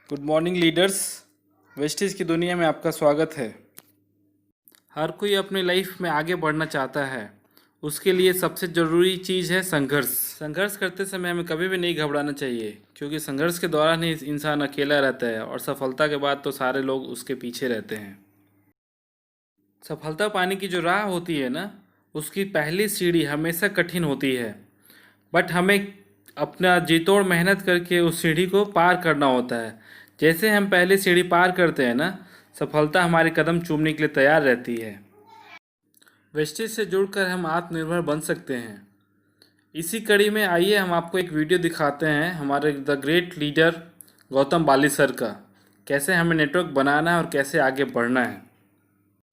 Good morning leaders. Vestige की दुनिया में आपका स्वागत है। हर कोई अपनी लाइफ में आगे बढ़ना चाहता है। उसके लिए सबसे ज़रूरी चीज़ है संघर्ष। संघर्ष करते समय हमें कभी भी नहीं घबराना चाहिए, क्योंकि संघर्ष के दौरान ही इंसान अकेला रहता है और सफलता के बाद तो सारे लोग उसके पीछे रहते हैं। सफलता पाने की जो राह होती है ना, उसकी पहली सीढ़ी हमेशा कठिन होती है, बट हमें अपना जी तोड़ मेहनत करके उस सीढ़ी को पार करना होता है। जैसे हम पहले सीढ़ी पार करते हैं ना, सफलता हमारे कदम चूमने के लिए तैयार रहती है। वेस्टेज से जुड़कर हम आत्मनिर्भर बन सकते हैं। इसी कड़ी में आइए हम आपको एक वीडियो दिखाते हैं हमारे the great leader Gautam Bali sir का, कैसे हमें नेटवर्क बनाना है और कैसे आगे बढ़ना है।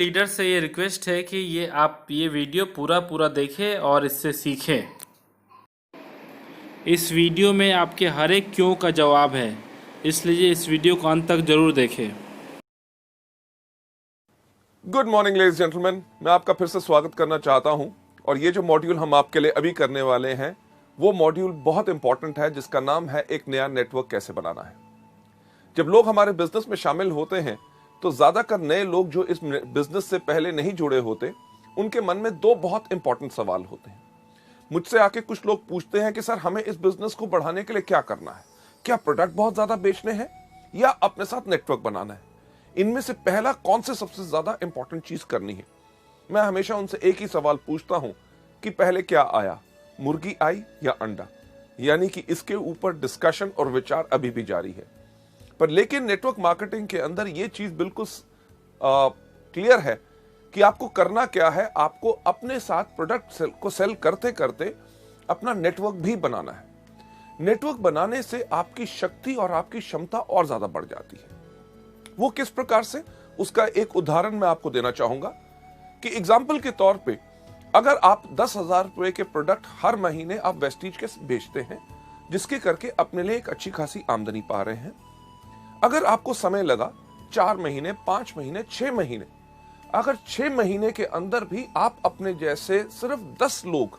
लीडर से ये रिक्वेस्ट है कि आप ये वीडियो पूरा देखें और इससे सीखें। इस वीडियो में आपके हर एक क्यों का जवाब है, इसलिए इस वीडियो को अंत तक जरूर देखें। गुड मॉर्निंग लेडीज जेंटलमैन, मैं आपका फिर से स्वागत करना चाहता हूं। और ये जो मॉड्यूल हम आपके लिए अभी करने वाले हैं वो मॉड्यूल बहुत इंपॉर्टेंट है, जिसका नाम है एक नया नेटवर्क कैसे बनाना है। जब लोग हमारे बिजनेस में शामिल होते हैं तो ज्यादातर नए लोग जो इस बिजनेस से पहले नहीं जुड़े होते, उनके मन में दो बहुत इंपॉर्टेंट सवाल होते हैं। मुझसे आके कुछ लोग पूछते हैं कि सर हमें इस बिजनेस को बढ़ाने के लिए क्या करना है, क्या प्रोडक्ट बहुत ज्यादा बेचने हैं या अपने साथ नेटवर्क बनाना है, इनमें से पहला कौन से सबसे ज्यादा इंपॉर्टेंट चीज करनी है। मैं हमेशा उनसे एक ही सवाल पूछता हूं कि पहले क्या आया, मुर्गी आई या अंडा। यानी कि इसके ऊपर डिस्कशन और विचार अभी भी जारी है। पर लेकिन नेटवर्क मार्केटिंग के अंदर यह चीज बिल्कुल क्लियर है कि आपको करना क्या है। आपको अपने साथ प्रोडक्ट को सेल करते करते अपना नेटवर्क भी बनाना है। नेटवर्क बनाने से आपकी शक्ति और आपकी क्षमता और ज्यादा बढ़ जाती है। वो किस प्रकार से, उसका एक उदाहरण मैं आपको देना चाहूंगा कि एग्जाम्पल के तौर पे अगर आप 10,000 रुपए के प्रोडक्ट हर महीने आप वेस्टीज के बेचते हैं, जिसके करके अपने लिए एक अच्छी खासी आमदनी पा रहे हैं। अगर आपको समय लगा 4 महीने, 5 महीने, 6 महीने, अगर 6 महीने के अंदर भी आप अपने जैसे सिर्फ 10 लोग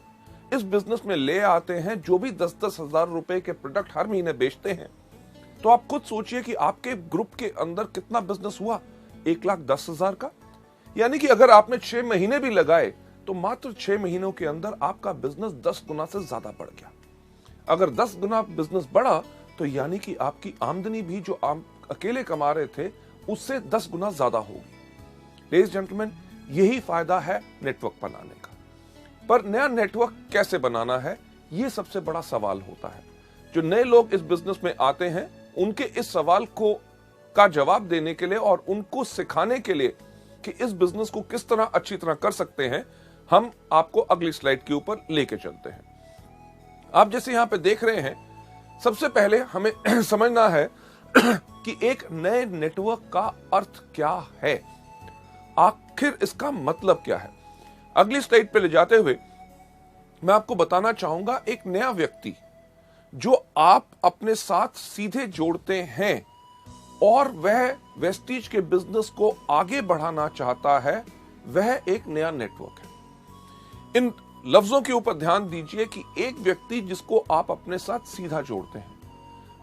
इस बिजनेस में ले आते हैं जो भी 10-10 हजार रुपए के प्रोडक्ट हर महीने बेचते हैं, तो आप खुद सोचिए कि आपके ग्रुप के अंदर कितना बिजनेस हुआ, 1,10,000 का। यानी कि अगर आपने 6 महीने भी लगाए तो मात्र 6 महीनों के अंदर आपका बिजनेस 10 गुना से ज्यादा बढ़ गया। अगर 10 गुना बिजनेस बढ़ा तो यानी कि आपकी आमदनी भी जो आप अकेले कमा रहे थे उससे 10 गुना ज्यादा होगी। लेडीज जेंटलमैन, यही फायदा है नेटवर्क बनाने का। पर नया नेटवर्क कैसे बनाना है, यह सबसे बड़ा सवाल होता है। जो नए लोग इस बिजनेस में आते हैं, उनके इस सवाल का जवाब देने के लिए और उनको सिखाने के लिए कि इस बिजनेस को किस तरह अच्छी तरह कर सकते हैं, हम आपको अगली स्लाइड के ऊपर लेके चलते हैं। आप जैसे यहां पे देख रहे हैं, सबसे पहले हमें समझना है कि एक नए नेटवर्क का अर्थ क्या है, आखिर इसका मतलब क्या है। अगली स्लाइड पे ले जाते हुए मैं आपको बताना चाहूंगा, एक नया व्यक्ति जो आप अपने साथ सीधे जोड़ते हैं और वह वेस्टीज के बिजनेस को आगे बढ़ाना चाहता है, वह एक नया नेटवर्क है। इन लफ्जों के ऊपर ध्यान दीजिए कि एक व्यक्ति जिसको आप अपने साथ सीधा जोड़ते हैं।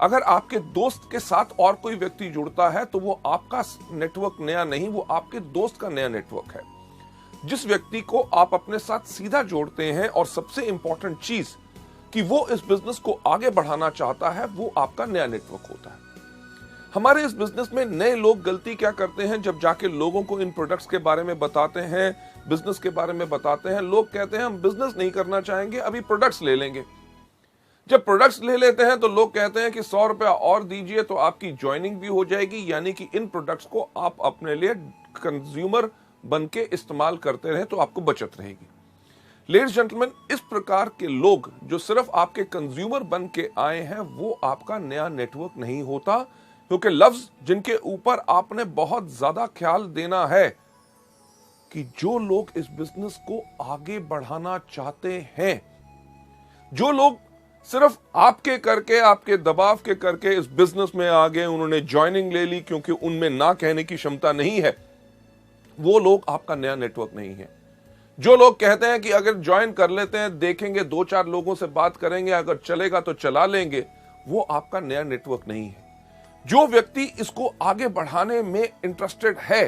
अगर आपके दोस्त के साथ और कोई व्यक्ति जुड़ता है तो वो आपका नेटवर्क नया नहीं, वो आपके दोस्त का नया नेटवर्क है। जिस व्यक्ति को आप अपने साथ सीधा जोड़ते हैं और सबसे इंपॉर्टेंट चीज कि वो इस बिजनेस को आगे बढ़ाना चाहता है, वो आपका नया नेटवर्क होता है। हमारे इस बिजनेस में नए लोग गलती क्या करते हैं, जब जाके लोगों को इन प्रोडक्ट्स के बारे में बताते हैं, बिजनेस के बारे में बताते हैं, लोग कहते हैं हम बिजनेस नहीं करना चाहेंगे, अभी प्रोडक्ट्स ले लेंगे। जब प्रोडक्ट्स ले लेते हैं तो लोग कहते हैं कि 100 रुपया और दीजिए तो आपकी ज्वाइनिंग भी हो जाएगी। यानी कि इन प्रोडक्ट्स को आप अपने लिए कंज्यूमर बन के इस्तेमाल करते रहे तो आपको बचत रहेगी। लेडीज जेंटलमैन, इस प्रकार के लोग जो सिर्फ आपके कंज्यूमर बन के आए हैं, वो आपका नया नेटवर्क नहीं होता। क्योंकि लफ्ज जिनके ऊपर आपने बहुत ज्यादा ख्याल देना है कि जो लोग इस बिजनेस को आगे बढ़ाना चाहते हैं, जो लोग सिर्फ आपके करके, आपके दबाव के करके इस बिजनेस में आ गए, उन्होंने ज्वाइनिंग ले ली क्योंकि उनमें ना कहने की क्षमता नहीं है, वो लोग आपका नया नेटवर्क नहीं है। जो लोग कहते हैं कि अगर ज्वाइन कर लेते हैं, देखेंगे, 2-4 लोगों से बात करेंगे, अगर चलेगा तो चला लेंगे, वो आपका नया नेटवर्क नहीं है। जो व्यक्ति इसको आगे बढ़ाने में इंटरेस्टेड है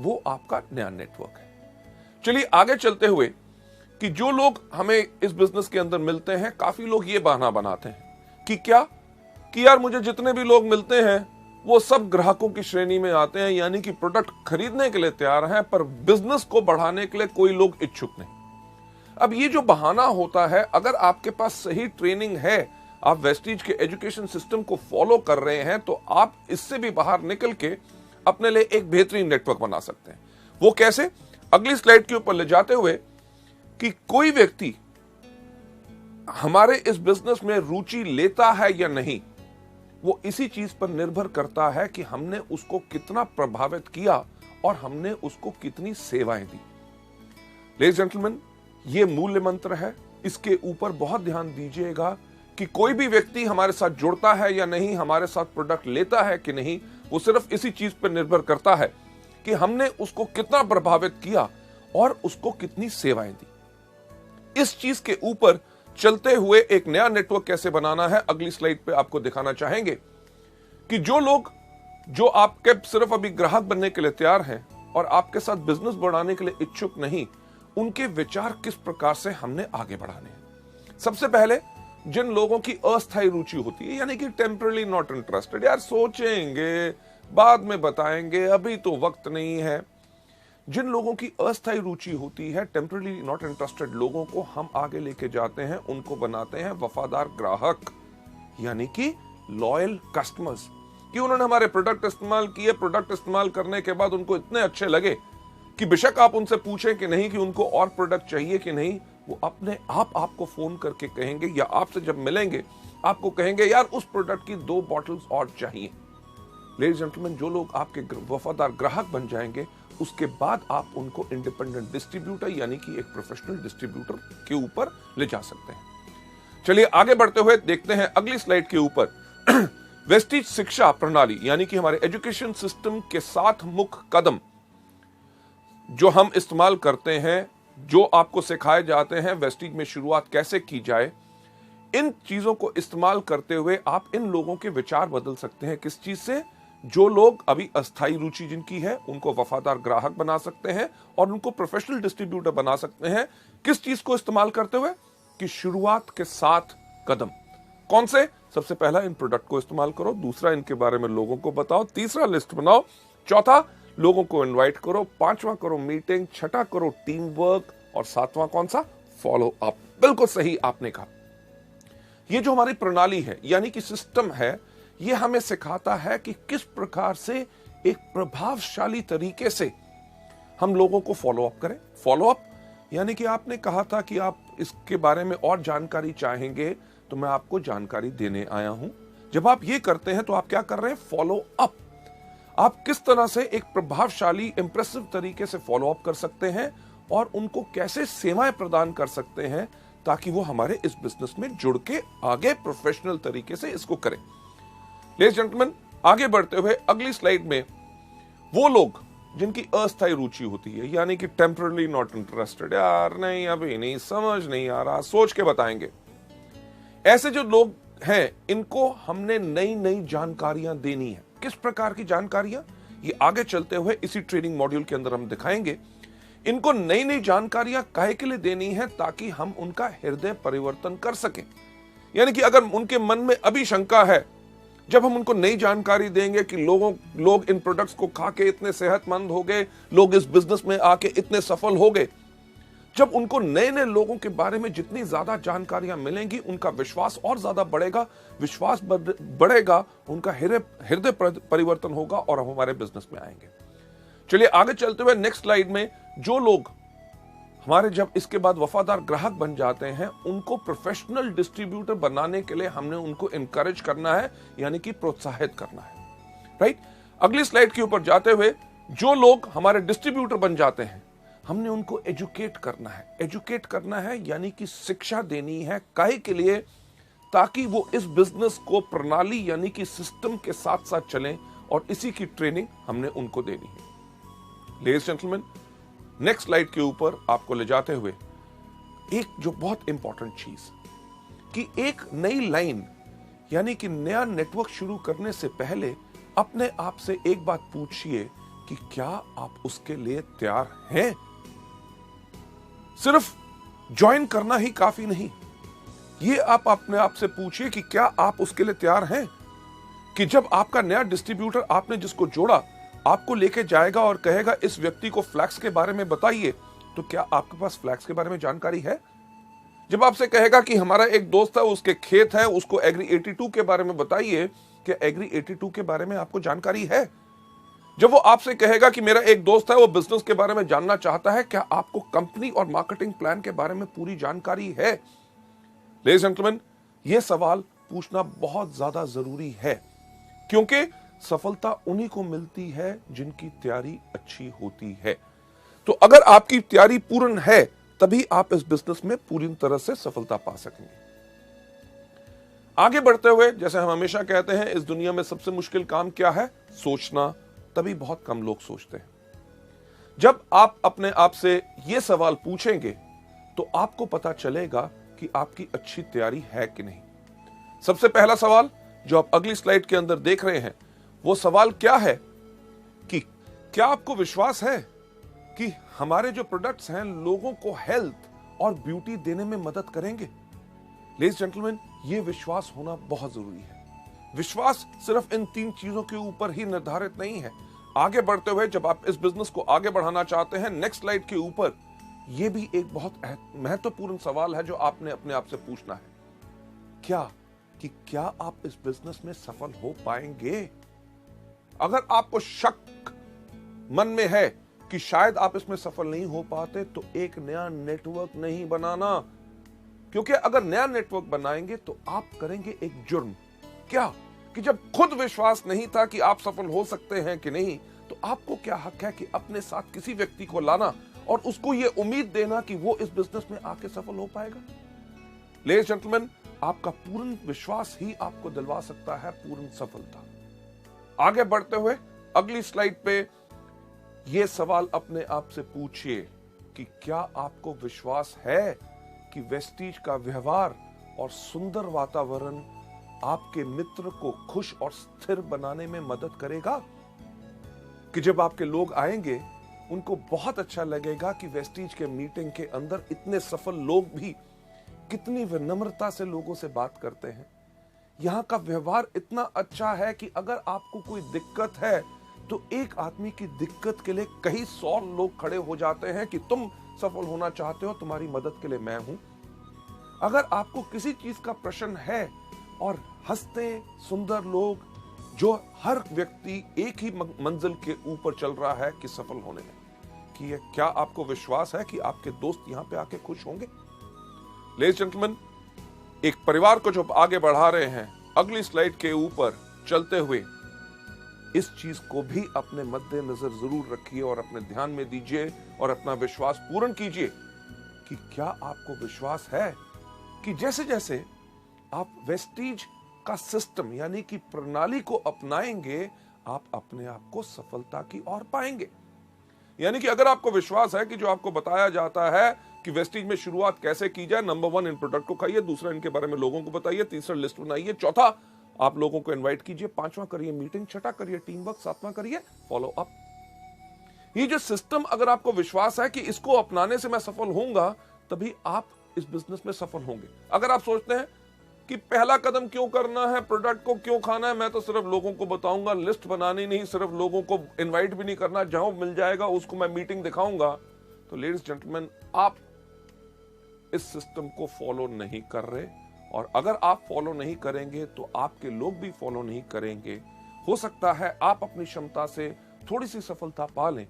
वो आपका नया नेटवर्क है। चलिए आगे चलते हुए कि जो लोग हमें इस बिजनेस के अंदर मिलते हैं, काफी लोग ये बहाना बनाते हैं कि क्या कि यार मुझे जितने भी लोग मिलते हैं वो सब ग्राहकों की श्रेणी में आते हैं, यानी कि प्रोडक्ट खरीदने के लिए तैयार हैं पर बिजनेस को बढ़ाने के लिए कोई लोग इच्छुक नहीं। अब ये जो बहाना होता है, अगर आपके पास सही ट्रेनिंग है, आप वेस्टीज के एजुकेशन सिस्टम को फॉलो कर रहे हैं, तो आप इससे भी बाहर निकल के अपने लिए एक बेहतरीन नेटवर्क बना सकते हैं। वो कैसे? अगली स्लाइड के ऊपर ले जाते हुए कि कोई व्यक्ति हमारे इस बिजनेस में रुचि लेता है या नहीं, वो इसी चीज पर निर्भर करता है कि हमने उसको कितना प्रभावित किया और हमने उसको कितनी सेवाएं दी। लेडीज जेंटलमैन, ये मूल्य मंत्र है, इसके ऊपर बहुत ध्यान दीजिएगा कि कोई भी व्यक्ति हमारे साथ जुड़ता है या नहीं, हमारे साथ प्रोडक्ट लेता है कि नहीं, वो सिर्फ इसी चीज पर निर्भर करता है कि हमने उसको कितना प्रभावित किया और उसको कितनी सेवाएं दी। इस चीज के ऊपर चलते हुए एक नया नेटवर्क कैसे बनाना है, अगली स्लाइड पे आपको दिखाना चाहेंगे कि जो लोग जो आपके सिर्फ अभी ग्राहक बनने के लिए तैयार हैं और आपके साथ बिजनेस बढ़ाने के लिए इच्छुक नहीं, उनके विचार किस प्रकार से हमने आगे बढ़ाने हैं। सबसे पहले जिन लोगों की अस्थायी रुचि होती है, यानी कि टेम्पररी नॉट इंटरेस्टेड, यार सोचेंगे बाद में बताएंगे, अभी तो वक्त नहीं है। जिन लोगों की अस्थायी रुचि होती है, टेम्पररी नॉट इंटरेस्टेड लोगों को हम आगे लेके जाते हैं, उनको बनाते हैं वफादार ग्राहक, यानी कि लॉयल कस्टमर्स, कि उन्होंने हमारे प्रोडक्ट इस्तेमाल किए, प्रोडक्ट इस्तेमाल करने के बाद उनको इतने अच्छे लगे कि बेशक आप उनसे पूछें कि नहीं कि उनको और प्रोडक्ट चाहिए कि नहीं, वो अपने आप आपको फोन करके कहेंगे या आपसे जब मिलेंगे आपको कहेंगे यार उस प्रोडक्ट की 2 बॉटल्स और चाहिए। लेडीज जेंटलमैन, जो लोग आपके वफादार ग्राहक बन जाएंगे, उसके बाद आप उनको इंडिपेंडेंट डिस्ट्रीब्यूटर यानी कि एक प्रोफेशनल डिस्ट्रीब्यूटर के ऊपर ले जा सकते हैं। चलिए आगे बढ़ते हुए देखते हैं अगली स्लाइड के ऊपर वेस्टीज शिक्षा प्रणाली यानी कि हमारे एजुकेशन सिस्टम के 7 मुख्य कदम जो हम इस्तेमाल करते हैं, जो आपको सिखाए जाते हैं वेस्टीज में शुरुआत कैसे की जाए। इन चीजों को इस्तेमाल करते हुए आप इन लोगों के विचार बदल सकते हैं। किस चीज से? जो लोग अभी अस्थायी रुचि जिनकी है उनको वफादार ग्राहक बना सकते हैं और उनको प्रोफेशनल डिस्ट्रीब्यूटर बना सकते हैं। किस चीज को इस्तेमाल करते हुए? कि शुरुआत के 7 कदम कौन से? सबसे पहला, इन प्रोडक्ट को इस्तेमाल करो। दूसरा, इनके बारे में लोगों को बताओ। तीसरा, लिस्ट बनाओ। चौथा, लोगों को इनवाइट करो। 5वां, करो मीटिंग। 6ठा, करो टीम वर्क। और 7वां कौन सा? Follow up. बिल्कुल सही आपने कहा। ये जो हमारी प्रणाली है यानी कि सिस्टम है, ये हमें सिखाता है कि किस प्रकार से एक प्रभावशाली तरीके से हम लोगों को फॉलो अप करें। फॉलो अप यानी कि आपने कहा था कि आप इसके बारे में और जानकारी चाहेंगे, तो मैं आपको जानकारी देने आया हूं। जब आप ये करते हैं तो आप क्या कर रहे हैं? Follow up. आप किस तरह से एक प्रभावशाली इंप्रेसिव तरीके से फॉलो अप कर सकते हैं और उनको कैसे सेवाएं प्रदान कर सकते हैं ताकि वो हमारे इस बिजनेस में जुड़ के आगे प्रोफेशनल तरीके से इसको करें। लेडीज जेंटलमैन, आगे बढ़ते हुए अगली स्लाइड में वो लोग जिनकी अस्थायी रुचि होती है यानी कि टेम्पररी नॉट इंटरेस्टेड, यार नहीं अभी नहीं, समझ नहीं आ रहा, सोच के बताएंगे। ऐसे जो लोग हैं इनको हमने नई नई जानकारियां देनी है। किस प्रकार की जानकारियां? ये आगे चलते हुए इसी ट्रेनिंग मॉड्यूल के अंदर हम दिखाएंगे। इनको नई नई जानकारियां काहे के लिए देनी है? ताकि हम उनका हृदय परिवर्तन कर सकें। यानी कि अगर उनके मन में अभी शंका है, जब हम उनको नई जानकारी देंगे कि लोग इन प्रोडक्ट्स को खा के इतने सेहतमंद हो गए, लोग इस बिजनेस में आके इतने सफल हो गए, जब उनको नए नए लोगों के बारे में जितनी ज्यादा जानकारियां मिलेंगी, उनका विश्वास और ज्यादा बढ़ेगा। विश्वास बढ़ेगा, उनका हृदय परिवर्तन होगा और हम हमारे बिजनेस में आएंगे। चलिए आगे चलते हुए नेक्स्ट स्लाइड में, जो लोग हमारे जब इसके बाद वफादार ग्राहक बन जाते हैं, उनको प्रोफेशनल डिस्ट्रीब्यूटर बनाने के लिए हमने उनको इनकरेज करना है यानी कि प्रोत्साहित करना है। राइट? अगली स्लाइड के ऊपर जाते हुए, जो लोग हमारे डिस्ट्रीब्यूटर बन जाते हैं, हमने उनको एजुकेट करना है। एजुकेट करना है यानी कि शिक्षा देनी है। काहे के लिए? ताकि वो इस बिजनेस को प्रणाली यानी कि सिस्टम के साथ साथ चलें, और इसी की ट्रेनिंग हमने उनको देनी है। लेडीज जेंटलमैन, नेक्स्ट स्लाइड के ऊपर आपको ले जाते हुए एक जो बहुत इंपॉर्टेंट चीज, कि एक नई लाइन यानी कि नया नेटवर्क शुरू करने से पहले अपने आप से एक बात पूछिए कि क्या आप उसके लिए तैयार हैं? सिर्फ ज्वाइन करना ही काफी नहीं, ये आप अपने आप से पूछिए कि क्या आप उसके लिए तैयार हैं कि जब आपका नया डिस्ट्रीब्यूटर आपने जिसको जोड़ा आपको लेके जाएगा और कहेगा इस व्यक्ति को फ्लैक्स के बारे में बताइए, तो क्या आपके पास फ्लैक्स के बारे में जानकारी है? जब आपसे कहेगा कि हमारा एक दोस्त है उसके खेत है, उसको एग्री 82 के बारे में बताइए, क्या एग्री 82 के बारे में आपको जानकारी है? जब वो आपसे कहेगा कि मेरा एक दोस्त है वो बिजनेस के बारे में जानना चाहता है, क्या आपको कंपनी और मार्केटिंग प्लान के बारे में पूरी जानकारी है? लेडीज एंड जेंटलमैन, ये सवाल पूछना बहुत ज्यादा जरूरी है, क्योंकि सफलता उन्हीं को मिलती है जिनकी तैयारी अच्छी होती है। तो अगर आपकी तैयारी पूर्ण है तभी आप इस बिजनेस में पूरी तरह से सफलता पा सकेंगे। आगे बढ़ते हुए, जैसे हम हमेशा कहते हैं, इस दुनिया में सबसे मुश्किल काम क्या है? सोचना। तभी बहुत कम लोग सोचते हैं। जब आप अपने आप से यह सवाल पूछेंगे तो आपको पता चलेगा कि आपकी अच्छी तैयारी है कि नहीं। सबसे पहला सवाल जो आप अगली स्लाइड के अंदर देख रहे हैं, वो सवाल क्या है कि क्या आपको विश्वास है कि हमारे जो प्रोडक्ट्स हैं लोगों को हेल्थ और ब्यूटी देने में मदद करेंगे? लेडीज जेंटलमैन, ये विश्वास होना बहुत जरूरी है। विश्वास सिर्फ इन 3 चीजों के ऊपर ही निर्धारित नहीं है। आगे बढ़ते हुए जब आप इस बिजनेस को आगे बढ़ाना चाहते हैं, नेक्स्ट स्लाइड के ऊपर, यह भी एक बहुत महत्वपूर्ण सवाल है जो आपने अपने आप से पूछना है, क्या आप इस बिजनेस में सफल हो पाएंगे? अगर आपको शक मन में है कि शायद आप इसमें सफल नहीं हो पाते, तो एक नया नेटवर्क नहीं बनाना, क्योंकि अगर नया नेटवर्क बनाएंगे तो आप करेंगे एक जुर्म। क्या कि जब खुद विश्वास नहीं था कि आप सफल हो सकते हैं कि नहीं, तो आपको क्या हक है कि अपने साथ किसी व्यक्ति को लाना और उसको यह उम्मीद देना कि वो इस बिजनेस में आके सफल हो पाएगा? लेडीज जेंटलमैन, आपका पूर्ण विश्वास ही आपको दिलवा सकता है पूर्ण सफलता। आगे बढ़ते हुए अगली स्लाइड पे यह सवाल अपने आप से पूछिए कि क्या आपको विश्वास है कि वेस्टीज का व्यवहार और सुंदर वातावरण आपके मित्र को खुश और स्थिर बनाने में मदद करेगा? कि जब आपके लोग आएंगे उनको बहुत अच्छा लगेगा कि वेस्टीज के मीटिंग के अंदर इतने सफल लोग भी कितनी विनम्रता से लोगों से बात करते हैं। यहां का व्यवहार इतना अच्छा है कि अगर आपको कोई दिक्कत है तो एक आदमी की दिक्कत के लिए कई 100 लोग खड़े हो जाते हैं कि तुम सफल होना चाहते हो, तुम्हारी मदद के लिए मैं हूं। अगर आपको किसी चीज का प्रश्न है और हंसते सुंदर लोग, जो हर व्यक्ति एक ही मंजिल के ऊपर चल रहा है कि सफल होने में, कि क्या आपको विश्वास है कि आपके दोस्त यहां पे आके खुश होंगे? लेडीज जेंटलमैन, एक परिवार को जो आगे बढ़ा रहे हैं, अगली स्लाइड के ऊपर चलते हुए इस चीज को भी अपने मद्देनजर जरूर रखिए और अपने ध्यान में दीजिए और अपना विश्वास पूर्ण कीजिए कि क्या आपको विश्वास है कि जैसे जैसे आप वेस्टीज का सिस्टम यानी कि प्रणाली को अपनाएंगे, आप अपने आप को सफलता की ओर पाएंगे। यानी कि अगर आपको विश्वास है कि जो आपको बताया जाता है कि वेस्टीज में शुरुआत कैसे की जाए, नंबर 1 इन प्रोडक्ट को खाइए, दूसरा इनके बारे में लोगों को बताइए, तीसरा लिस्ट बनाइए, चौथा आप लोगों को इनवाइट कीजिए, 5वां करिए मीटिंग, 6वां करिए टीम वर्क, 7वां करिए फॉलो अप। ये जो सिस्टम, अगर आपको विश्वास है कि इसको अपनाने से मैं सफल होऊंगा, तभी आप इस बिजनेस में सफल होंगे। अगर आप सोचते हैं कि पहला कदम क्यों करना है, प्रोडक्ट को क्यों खाना है, मैं तो सिर्फ लोगों को बताऊंगा, लिस्ट बनानी नहीं, सिर्फ लोगों को इनवाइट भी नहीं करना, जहां मिल जाएगा उसको मैं मीटिंग दिखाऊंगा, तो लेडीज जेंटलमैन, आप इस सिस्टम को फॉलो नहीं कर रहे। और अगर आप फॉलो नहीं करेंगे तो आपके लोग भी फॉलो नहीं करेंगे। हो सकता है आप अपनी क्षमता से थोड़ी सी सफलता पा लें,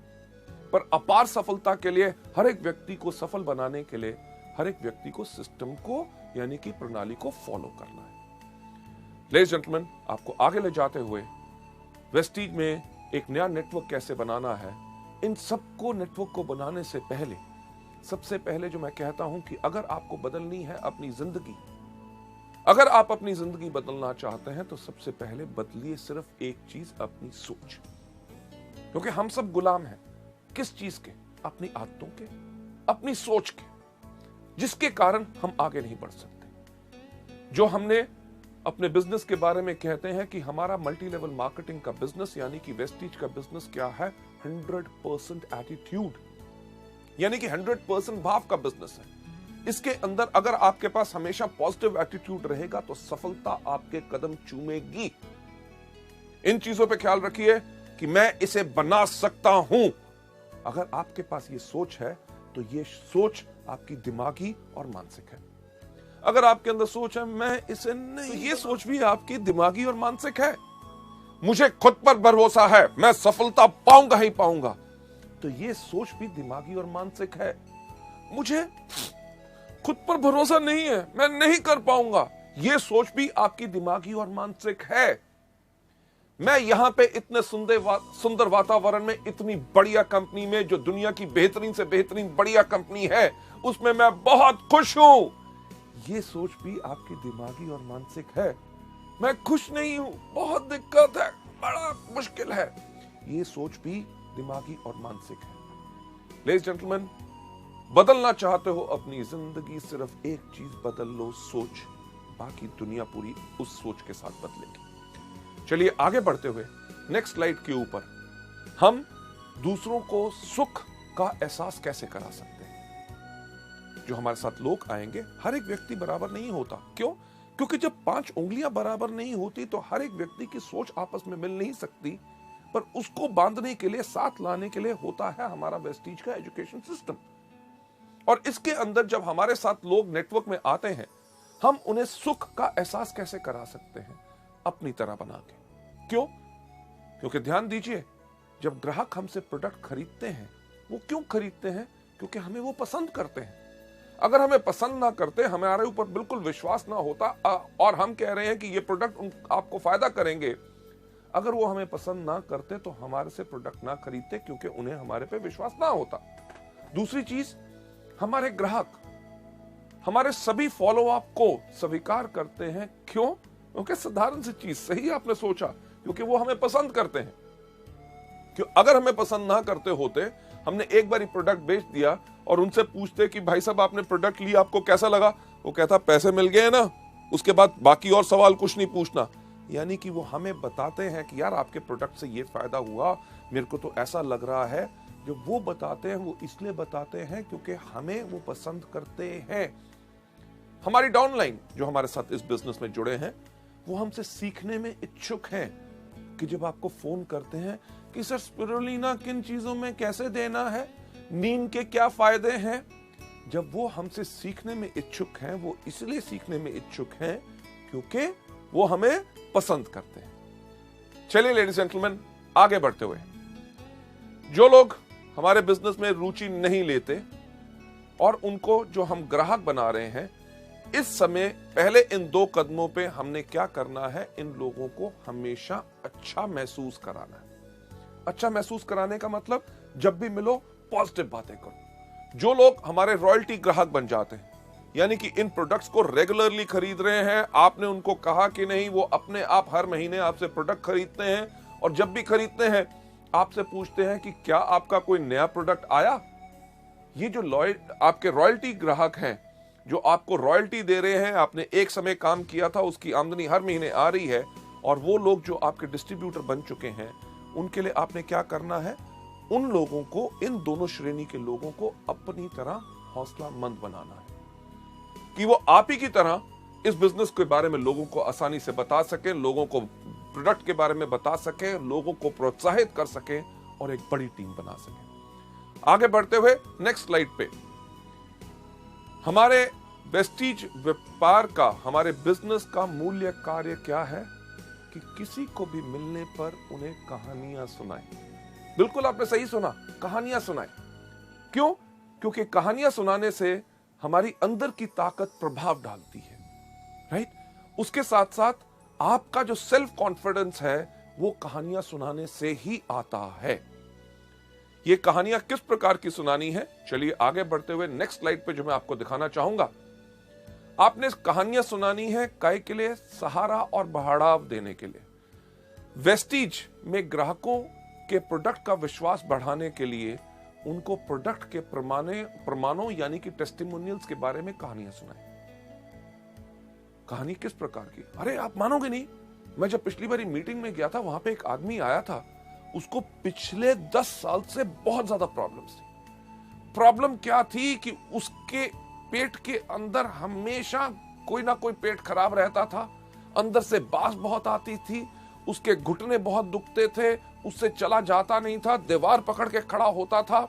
पर अपार सफलता के लिए, हर एक व्यक्ति को सफल बनाने के लिए, हर एक व्यक्ति को सिस्टम को यानी कि प्रणाली को फॉलो करना है। लेडीज जेंटलमैन, आपको आगे ले जाते हुए वेस्टीज में एक नया नेटवर्क कैसे बनाना है, इन सबको नेटवर्क को बनाने से पहले सबसे पहले जो मैं कहता हूं कि अगर आपको बदलनी है अपनी जिंदगी, अगर आप अपनी जिंदगी बदलना चाहते हैं, तो सबसे पहले बदलिए सिर्फ एक चीज, अपनी सोच। क्योंकि हम सब गुलाम हैं किस चीज के? अपनी आदतों के, अपनी सोच के, जिसके कारण हम आगे नहीं बढ़ सकते। जो हमने अपने बिजनेस के बारे में कहते हैं कि हमारा मल्टी लेवल मार्केटिंग का बिजनेस यानी कि वेस्टीज का बिजनेस क्या है? 100% एटीट्यूड, यानी कि 100% भाव का बिजनेस है। इसके अंदर अगर आपके पास हमेशा पॉजिटिव एटीट्यूड रहेगा तो सफलता आपके कदम चूमेगी। इन चीजों पे ख्याल रखिए कि मैं इसे बना सकता हूं। अगर आपके पास ये सोच है तो ये सोच आपकी दिमागी और मानसिक है। अगर आपके अंदर सोच है मैं इसे नहीं, तो ये सोच भी आपकी दिमागी और मानसिक है। मुझे खुद पर भरोसा है, मैं सफलता पाऊंगा ही पाऊंगा, तो ये सोच भी दिमागी और मानसिक है। मुझे खुद पर भरोसा नहीं है, मैं नहीं कर पाऊंगा, ये सोच भी आपकी दिमागी और मानसिक है। मैं यहां पे इतने सुंदर वातावरण में, इतनी बढ़िया कंपनी में, जो दुनिया की बेहतरीन से बेहतरीन बढ़िया कंपनी है, उसमें मैं बहुत खुश हूं, ये सोच भी आपकी दिमागी और मानसिक है। मैं खुश नहीं हूं, बहुत दिक्कत है, बड़ा मुश्किल है, ये सोच भी दिमागी और मानसिक है। लेडीज जेंटलमैन, बदलना चाहते हो अपनी जिंदगी, सिर्फ एक चीज बदल लो, सोच। बाकी दुनिया पूरी उस सोच के साथ बदलेगी। चलिए आगे बढ़ते हुए नेक्स्ट स्लाइड के ऊपर हम दूसरों को सुख का एहसास कैसे करा सकते हैं। जो हमारे साथ लोग आएंगे, हर एक व्यक्ति बराबर नहीं होता। क्यों? क्योंकि जब 5 उंगलियां बराबर नहीं होती तो हर एक व्यक्ति की सोच आपस में मिल नहीं सकती, पर उसको बांधने के लिए, साथ लाने के लिए होता है हमारा वेस्टीज का एजुकेशन सिस्टम। और इसके अंदर जब हमारे साथ लोग नेटवर्क में आते हैं, हम उन्हें सुख का एहसास कैसे करा सकते हैं? अपनी तरह बना के। क्यों? क्योंकि ध्यान दीजिए, जब ग्राहक हमसे प्रोडक्ट खरीदते हैं, वो क्यों खरीदते हैं? क्योंकि हमें वो पसंद करते हैं। अगर हमें पसंद ना करते, हमारे ऊपर बिल्कुल विश्वास ना होता और हम कह रहे हैं कि ये प्रोडक्ट आपको फायदा करेंगे, अगर वो हमें पसंद ना करते तो हमारे से प्रोडक्ट ना खरीदते, क्योंकि उन्हें हमारे पे विश्वास ना होता। दूसरी चीज, हमारे ग्राहक हमारे सभी फॉलो अप को स्वीकार करते हैं। क्यों? क्योंकि साधारण सी चीज, सही आपने सोचा, क्योंकि वो हमें पसंद करते हैं। क्यों? अगर हमें पसंद ना करते होते, हमने एक बार ही प्रोडक्ट बेच दिया और उनसे पूछते कि भाई साहब आपने प्रोडक्ट लिया, आपको कैसा लगा? वो कहता पैसे मिल गए ना, उसके बाद बाकी और सवाल कुछ नहीं पूछना। यानी कि वो हमें बताते हैं कि यार आपके प्रोडक्ट से ये फायदा हुआ, मेरे को तो ऐसा लग रहा है। जो वो बताते हैं वो इसलिए बताते हैं क्योंकि हमें वो पसंद करते हैं। हमारी डाउनलाइन जो हमारे साथ इस बिजनेस में जुड़े हैं, वो हमसे सीखने में इच्छुक हैं। कि जब आपको फोन करते हैं कि सर स्पिरुलिना किन चीजों में कैसे देना है, नींद के क्या फायदे हैं, जब वो हमसे सीखने में इच्छुक हैं, वो इसलिए सीखने में इच्छुक हैं क्योंकि वो हमें पसंद करते हैं। चलिए लेडीज जेंटलमैन, आगे बढ़ते हुए, जो लोग हमारे बिजनेस में रुचि नहीं लेते और उनको जो हम ग्राहक बना रहे हैं, इस समय पहले इन 2 कदमों पे हमने क्या करना है? इन लोगों को हमेशा अच्छा महसूस कराना है। अच्छा महसूस कराने का मतलब, जब भी मिलो पॉजिटिव बातें करो। जो लोग हमारे रॉयल्टी ग्राहक बन जाते हैं, यानी कि इन प्रोडक्ट्स को रेगुलरली खरीद रहे हैं, आपने उनको कहा कि नहीं, वो अपने आप हर महीने आपसे प्रोडक्ट खरीदते हैं और जब भी खरीदते हैं आपसे पूछते हैं कि क्या आपका कोई नया प्रोडक्ट आया। ये जो आपके रॉयल्टी ग्राहक हैं, जो आपको रॉयल्टी दे रहे हैं, आपने एक समय काम किया था, उसकी आमदनी हर महीने आ रही है, और वो लोग जो आपके डिस्ट्रीब्यूटर बन चुके हैं, उनके लिए आपने क्या करना है? उन लोगों को, इन दोनों श्रेणी के लोगों को अपनी तरह हौसलामंद बनाना है कि वो आप ही की तरह इस बिजनेस के बारे में लोगों को आसानी से बता सके, लोगों को प्रोडक्ट के बारे में बता सके, लोगों को प्रोत्साहित कर सके और एक बड़ी टीम बना सके। आगे बढ़ते हुए नेक्स्ट स्लाइड पे, हमारे वेस्टीज व्यापार का, हमारे बिजनेस का मूल्य कार्य क्या है? कि किसी को भी मिलने पर उन्हें कहानियां सुनाएं। बिल्कुल आपने सही सुना, कहानियां सुनाएं। क्यों? क्योंकि कहानियां सुनाने से हमारी अंदर की ताकत प्रभाव डालती है, राइट? उसके साथ साथ आपका जो सेल्फ कॉन्फिडेंस है, वो कहानियां सुनाने से ही आता है। ये कहानियां किस प्रकार की सुनानी है? चलिए आगे बढ़ते हुए नेक्स्ट स्लाइड पे जो मैं आपको दिखाना चाहूंगा, आपने कहानियां सुनानी है काय के लिए? सहारा और बढ़ावा देने के लिए। वेस्टीज में ग्राहकों के प्रोडक्ट का विश्वास बढ़ाने के लिए उनको प्रोडक्ट के प्रमाणों यानी कि टेस्टिमोनियल्स के बारे में कहानियां सुनाएं। कहानी किस प्रकार की? अरे आप मानोगे नहीं, मैं जब पिछली बारी मीटिंग में गया था, वहां पे एक आदमी आया था, उसको पिछले 10 साल से बहुत ज्यादा प्रॉब्लम्स थी। प्रॉब्लम क्या थी कि उसके पेट के अंदर हमेशा कोई ना कोई पेट खराब रहता था, अंदर से बास बहुत आती थी, उसके घुटने बहुत दुखते थे, उससे चला जाता नहीं था, दीवार पकड़ के खड़ा होता था।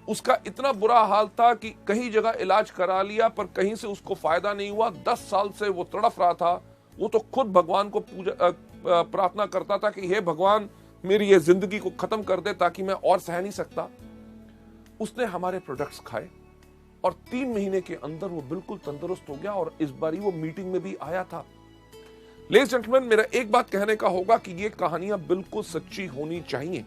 उसका इतना बुरा हाल था कि कई जगह इलाज करा लिया पर कहीं से उसको फायदा नहीं हुआ। 10 साल से वो तड़फ रहा था। वो तो खुद भगवान को प्रार्थना करता था कि हे भगवान, मेरी ये जिंदगी को खत्म कर दे ताकि मैं और सह नहीं सकता। उसने हमारे प्रोडक्ट्स खाए और 3 महीने के अंदर वो बिल्कुल तंदुरुस्त हो गया और इस बारी वो मीटिंग में भी आया था। लेडीज जेंटलमैन, मेरा एक बात कहने का होगा कि ये कहानियां बिल्कुल सच्ची होनी चाहिए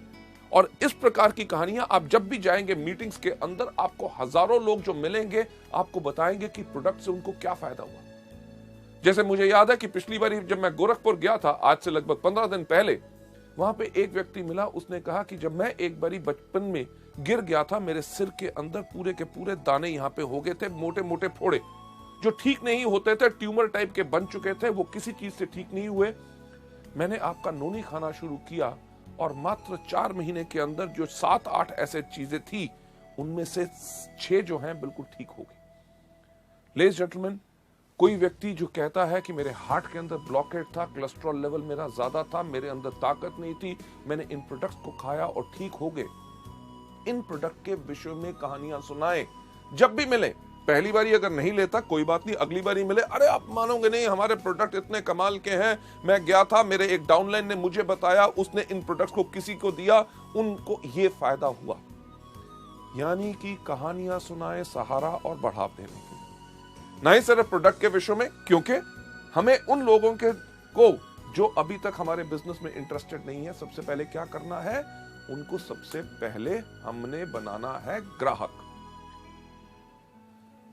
और इस प्रकार की कहानियां आप जब भी जाएंगे मीटिंग्स के अंदर, आपको हजारों लोग जो मिलेंगे आपको बताएंगे कि प्रोडक्ट से उनको क्या फायदा हुआ। जैसे मुझे याद है कि पिछली बार जब मैं गोरखपुर गया था, आज से लगभग 15 दिन पहले, वहां पे एक व्यक्ति मिला। उसने कहा कि जब मैं एक बारी बचपन में गिर गया था, मेरे सिर के अंदर पूरे के पूरे दाने यहां पे हो गए थे, मोटे मोटे फोड़े जो ठीक नहीं होते थे, ट्यूमर टाइप के बन चुके थे, वो किसी चीज से ठीक नहीं हुए। मैंने आपका नोनी खाना शुरू किया और मात्र 4 महीने के अंदर जो 7-8 ऐसे चीजें थी, उनमें से 6 जो हैं बिल्कुल ठीक हो गई। लेडीज जेंटलमैन, कोई व्यक्ति जो कहता है कि मेरे हार्ट के अंदर ब्लॉकेट था, कोलेस्ट्रॉल लेवल मेरा ज्यादा था, मेरे अंदर ताकत नहीं थी, मैंने इन प्रोडक्ट्स को खाया और ठीक हो गए। इन प्रोडक्ट के विषय में कहानियां सुनाएं जब भी मिले। पहली बारी अगर नहीं लेता कोई बात नहीं, अगली बारी मिले, अरे आप मानोगे नहीं, हमारे प्रोडक्ट इतने कमाल के हैं, मैं गया था, मेरे एक डाउनलाइन ने मुझे बताया, उसने इन प्रोडक्ट्स को किसी को दिया, उनको ये फायदा हुआ। यानी कि कहानियां सुनाए सहारा और बढ़ाव देने के लिए, ना ही सिर्फ प्रोडक्ट के विषय में, क्योंकि हमें उन लोगों को जो अभी तक हमारे बिजनेस में इंटरेस्टेड नहीं है, सबसे पहले क्या करना है, उनको सबसे पहले हमने बनाना है ग्राहक।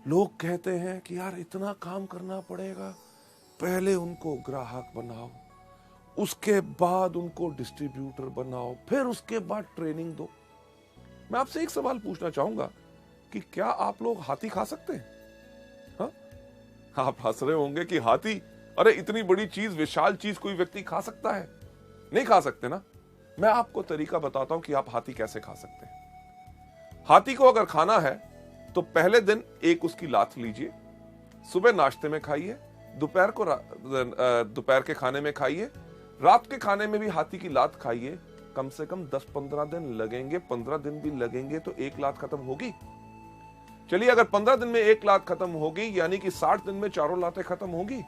लोग कहते हैं कि यार इतना काम करना पड़ेगा, पहले उनको ग्राहक बनाओ, उसके बाद उनको डिस्ट्रीब्यूटर बनाओ, फिर उसके बाद ट्रेनिंग दो। मैं आपसे एक सवाल पूछना चाहूंगा कि क्या आप लोग हाथी खा सकते हैं? हाँ? आप हंस रहे होंगे कि हाथी, अरे इतनी बड़ी चीज, विशाल चीज कोई व्यक्ति खा सकता है? नहीं खा सकते ना। मैं आपको तरीका बताता हूं कि आप हाथी कैसे खा सकते हैं। हाथी को अगर खाना है तो पहले दिन एक उसकी लात लीजिए, सुबह नाश्ते में खाइए, दोपहर को दोपहर के खाने में खाइए, रात के खाने में भी हाथी की लात खाइए। कम से कम 10-15 दिन लगेंगे, 15 दिन भी लगेंगे तो एक लात खत्म होगी। चलिए, अगर 15 दिन में एक लात खत्म होगी, यानी कि 60 दिन में चारों लातें खत्म होगी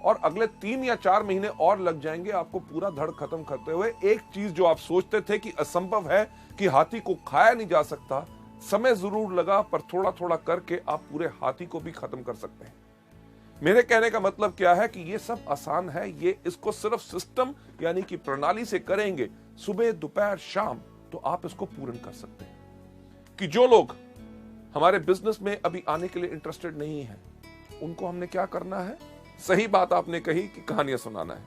और अगले 3 या 4 महीने और लग जाएंगे आपको पूरा धड़ खत्म करते हुए। एक चीज जो आप सोचते थे कि असंभव है, कि हाथी को खाया नहीं जा सकता, समय जरूर लगा पर थोड़ा थोड़ा करके आप पूरे हाथी को भी खत्म कर सकते हैं। मेरे कहने का मतलब क्या है कि ये सब आसान है, ये इसको सिर्फ सिस्टम यानी कि प्रणाली से करेंगे, सुबह दोपहर शाम, तो आप इसको पूर्ण कर सकते हैं। कि जो लोग हमारे बिजनेस में अभी आने के लिए इंटरेस्टेड नहीं है, उनको हमने क्या करना है? सही बात आपने कही कि कहानियां सुनाना है।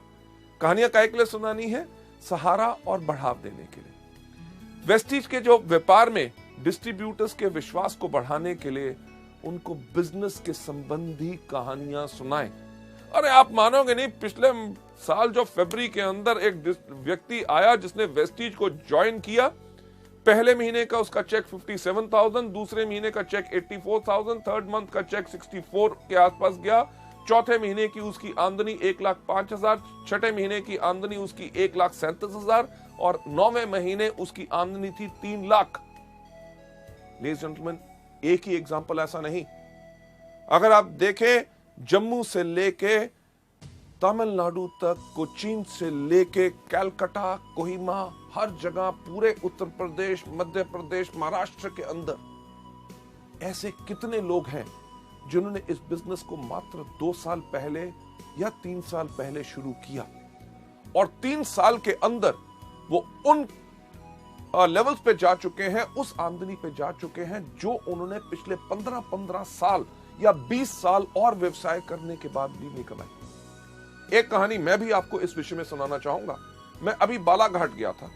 कहानियां काहे के लिए सुनानी है? सहारा और बढ़ाव देने के लिए। वेस्टीज के जो व्यापार में डिस्ट्रीब्यूटर्स के विश्वास को बढ़ाने के लिए उनको बिजनेस के संबंधी कहानियां सुनाएं। अरे आप मानोगे नहीं, पिछले साल जो फरवरी के अंदर एक व्यक्ति आया जिसने वेस्टीज को ज्वाइन किया, पहले महीने का उसका चेक 57,000, दूसरे महीने का चेक 84,000, थर्ड मंथ का चेक 64 के आसपास गया, चौथे महीने की उसकी आमदनी 1,05,000, छठे महीने की आमदनी उसकी 1,37,000 और 9वें महीने उसकी आमदनी थी 3 लाख। लेडीज जेंटलमैन, एक ही एग्जांपल ऐसा नहीं, अगर आप देखें जम्मू से लेके तमिलनाडु तक, कोचीन से लेके कलकत्ता, कोहिमा, हर जगह, पूरे उत्तर प्रदेश, मध्य प्रदेश, महाराष्ट्र के अंदर ऐसे कितने लोग हैं जिन्होंने इस बिजनेस को मात्र 2 साल पहले या 3 साल पहले शुरू किया और 3 साल के अंदर वो उन लेवल्स पे जा चुके हैं, उस आमदनी पे जा चुके हैं जो उन्होंने पिछले 15 साल या 20 साल और व्यवसाय करने के बाद भी नहीं कमाई। एक कहानी मैं भी आपको इस विषय में सुनाना चाहूंगा। मैं अभी बालाघाट गया था,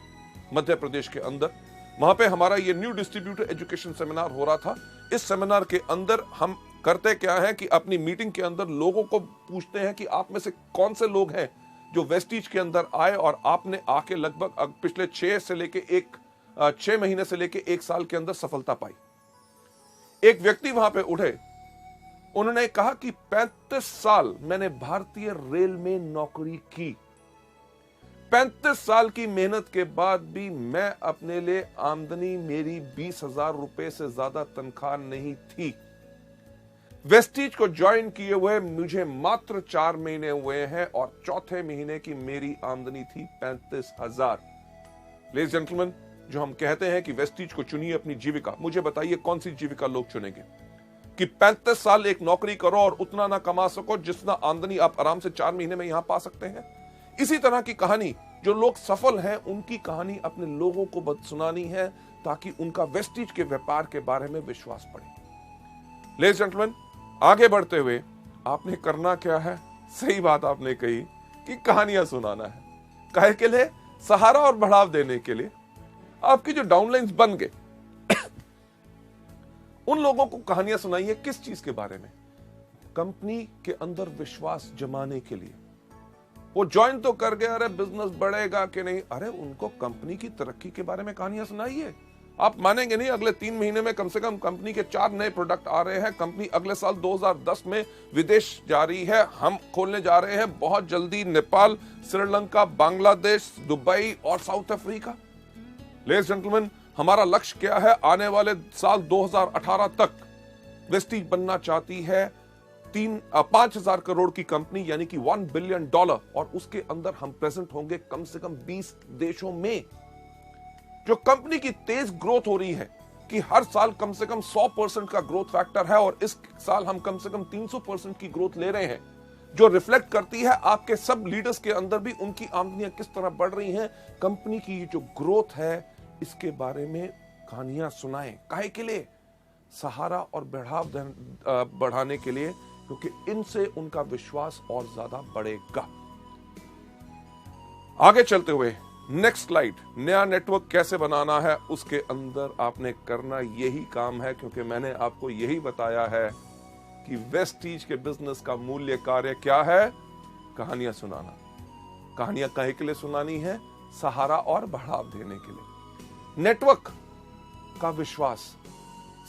मध्य प्रदेश के अंदर। वहां पे हमारा ये न्यू डिस्ट्रीब्यूटर एजुकेशन सेमिनार हो रहा था। इस सेमिनार के अंदर हम करते क्या है कि अपनी मीटिंग के अंदर लोगों को पूछते हैं कि आप में से कौन से लोग हैं जो वेस्टीज के अंदर आए और आपने आके लगभग पिछले 6 महीने से लेके 1 साल के अंदर सफलता पाई। एक व्यक्ति वहां पे उठे, उन्होंने कहा कि 35 साल मैंने भारतीय रेल में नौकरी की, 35 साल की मेहनत के बाद भी मैं अपने लिए आमदनी मेरी 20,000 रुपए से ज्यादा तनख्वाह नहीं थी। वेस्टीज को ज्वाइन किए हुए मुझे मात्र 4 महीने हुए हैं और चौथे महीने की मेरी आमदनी थी 35,000। लेडीज जेंटलमैन, जो हम कहते हैं कि वेस्टीज को चुनिए अपनी जीविका, मुझे बताइए कौन सी जीविका लोग चुनेंगे कि 35 साल एक नौकरी करो और उतना ना कमा सको जितना आमदनी आप आराम से 4 महीने में यहां पा सकते हैं। इसी तरह की कहानी जो लोग सफल हैं उनकी कहानी अपने लोगों को सुनानी है ताकि उनका वेस्टीज के व्यापार के बारे में विश्वास बढ़े। लेडीज जेंटलमैन, आगे बढ़ते हुए आपने करना क्या है? सही बात आपने कही कि कहानियां सुनाना है। काहे के लिए? सहारा और बढ़ाव देने के लिए। आपकी जो डाउनलाइंस बन गए उन लोगों को कहानियां सुनाइए। किस चीज के बारे में? कंपनी के अंदर विश्वास जमाने के लिए। वो ज्वाइन तो कर गए, अरे बिजनेस बढ़ेगा कि नहीं, अरे उनको कंपनी की तरक्की के बारे में कहानियां सुनाइए। आप मानेंगे नहीं, अगले 3 महीने में कम से कम कंपनी के 4 नए प्रोडक्ट आ रहे हैं। कंपनी अगले साल 2010 में विदेश जा रही है। हम खोलने जा रहे हैं बहुत जल्दी नेपाल, श्रीलंका, बांग्लादेश, दुबई और साउथ अफ्रीका। लेडीज जेंटलमैन, हमारा लक्ष्य क्या है? आने वाले साल 2018 तक वेस्टीज बनना चाहती है 5,000 करोड़ की कंपनी, यानी कि $1 बिलियन, और उसके अंदर हम प्रेजेंट होंगे कम से कम 20 देशों में। जो कंपनी की तेज ग्रोथ हो रही है कि हर साल कम से कम 100% का ग्रोथ फैक्टर है और इस साल हम कम से कम 300% की ग्रोथ ले रहे हैं, जो रिफ्लेक्ट करती है आपके सब लीडर्स के अंदर भी उनकी आमदनियां किस तरह बढ़ रही हैं। कंपनी की जो ग्रोथ है इसके बारे में कहानियां सुनाएं। काहे के लिए? सहारा और बढ़ाव बढ़ाने के लिए, क्योंकि इनसे उनका विश्वास और ज्यादा बढ़ेगा। आगे चलते हुए नेक्स्ट स्लाइड, नया नेटवर्क कैसे बनाना है, उसके अंदर आपने करना यही काम है, क्योंकि मैंने आपको यही बताया है कि वेस्टीज के बिजनेस का मूल्य कार्य क्या है? कहानियां सुनाना। कहानियां काहे के लिए सुनानी है? सहारा और बढ़ाव देने के लिए। नेटवर्क का विश्वास,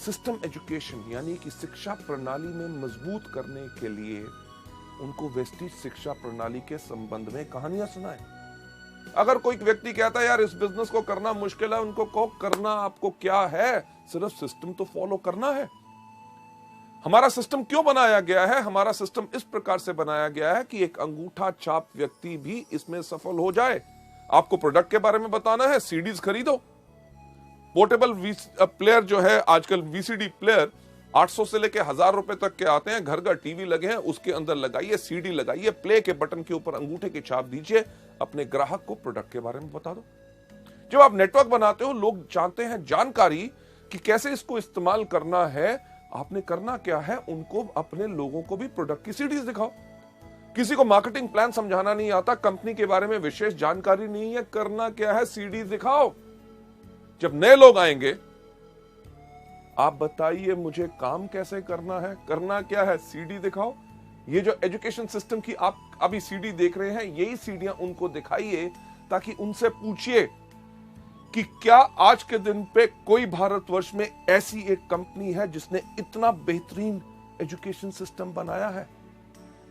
सिस्टम एजुकेशन यानी कि शिक्षा प्रणाली में मजबूत करने के लिए उनको वेस्टीज शिक्षा प्रणाली के संबंध में कहानियां सुनाएं। अगर कोई व्यक्ति कहता है यार इस बिजनेस को करना मुश्किल है, उनको कहो करना आपको क्या है, सिर्फ सिस्टम तो फॉलो करना है। हमारा सिस्टम क्यों बनाया गया है? हमारा सिस्टम इस प्रकार से बनाया गया है कि एक अंगूठा छाप व्यक्ति भी इसमें सफल हो जाए। आपको प्रोडक्ट के बारे में बताना है, सीडीज खरीदो। पोर्टेबल प्लेयर जो है आजकल, वीसीडी प्लेयर 800 से लेके 1000 रुपए तक के आते हैं। घर घर टीवी लगे हैं, उसके अंदर लगाइए, सीडी लगाइए, प्ले के बटन के ऊपर अंगूठे की छाप दीजिए, अपने ग्राहक को प्रोडक्ट के बारे में बता दो। जब आप नेटवर्क बनाते हो, लोग चाहते हैं जानकारी कि कैसे इसको इस्तेमाल करना है। आपने करना क्या है? उनको, अपने लोगों को भी प्रोडक्ट की सीडीज दिखाओ। किसी को मार्केटिंग प्लान समझाना नहीं आता, कंपनी के बारे में विशेष जानकारी नहीं है, करना क्या है? सीडीज दिखाओ। जब नए लोग आएंगे, आप बताइए मुझे काम कैसे करना है, करना क्या है? सीडी दिखाओ। ये जो एजुकेशन सिस्टम की आप अभी सीडी देख रहे हैं, यही सीडियां उनको दिखाइए ताकि उनसे पूछिए कि क्या आज के दिन पे कोई भारतवर्ष में ऐसी एक कंपनी है जिसने इतना बेहतरीन एजुकेशन सिस्टम बनाया है।